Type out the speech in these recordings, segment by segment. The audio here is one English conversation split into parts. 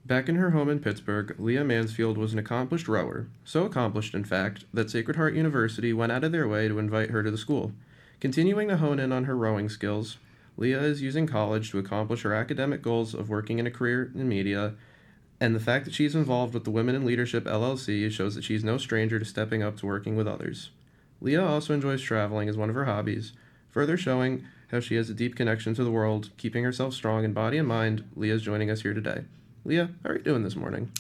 Back in her home in Pittsburgh, Leah Mansfield was an accomplished rower, so accomplished, in fact, that Sacred Heart University went out of their way to invite her to the school. Continuing to hone in on her rowing skills, Leah is using college to accomplish her academic goals of working in a career in media, and the fact that she's involved with the Women in Leadership LLC shows that she's no stranger to stepping up to working with others. Leah also enjoys traveling as one of her hobbies, further showing how she has a deep connection to the world, keeping herself strong in body and mind. Leah's joining us here today. Leah, how are you doing this morning?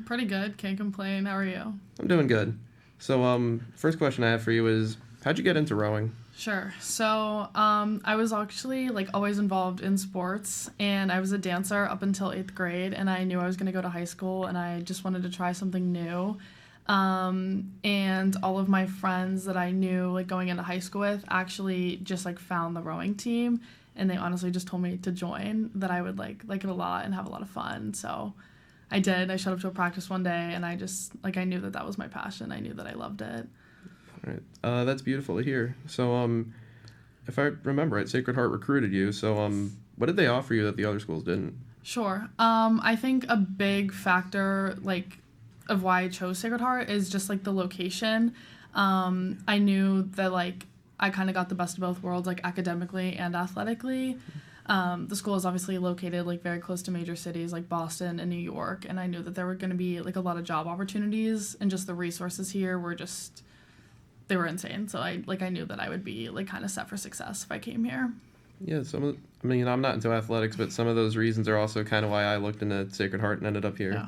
Pretty good. Can't complain. How are you? I'm doing good. So, first question I have for you is, how'd you get into rowing? Sure. So, I was actually always involved in sports, and I was a dancer up until 8th grade, and I knew I was going to go to high school, and I just wanted to try something new. And all of my friends that I knew going into high school with actually just found the rowing team, and they honestly just told me to join, that I would like it a lot and have a lot of fun. So I did. I showed up to a practice one day, and I just I knew that was my passion. I knew that I loved it. All right. That's beautiful to hear. So, if I remember right, Sacred Heart recruited you. So, what did they offer you that the other schools didn't? Sure. I think a big factor of why I chose Sacred Heart is just the location. I knew that I kind of got the best of both worlds, academically and athletically. The school is obviously located very close to major cities like Boston and New York, and I knew that there were going to be a lot of job opportunities, and just the resources here were they were insane. So I knew that I would be kind of set for success if I came here. Yeah, I'm not into athletics, but some of those reasons are also kind of why I looked into Sacred Heart and ended up here. Yeah.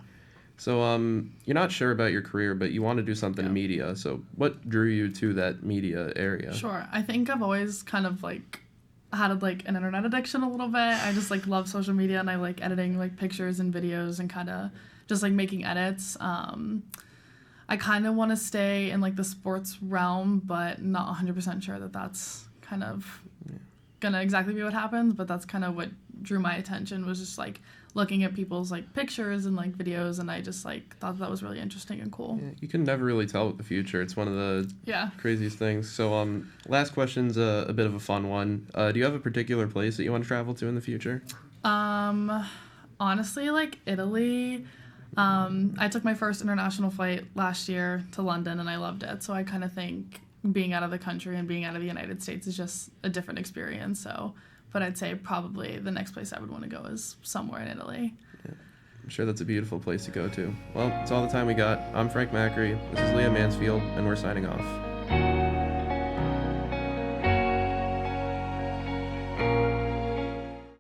So, you're not sure about your career, but you want to do something in media. So, what drew you to that media area? Sure. I think I've always kind of had an internet addiction a little bit. I just love social media, and I like editing pictures and videos and kind of just making edits. I kind of want to stay in the sports realm, but not 100% sure that that's kind of gonna exactly be what happens. But that's kind of what drew my attention, was just looking at people's pictures and videos, and I just thought that was really interesting and cool. Yeah, you can never really tell with the future. It's one of the craziest things. So, last question's a bit of a fun one. Do you have a particular place that you want to travel to in the future? Honestly, Italy. I took my first international flight last year to London, and I loved it. So I kind of think being out of the country and being out of the United States is just a different experience. So, but I'd say probably the next place I would want to go is somewhere in Italy. Yeah, I'm sure that's a beautiful place to go to. Well, that's all the time we got. I'm Frank Macri. This is Leah Mansfield, and we're signing off.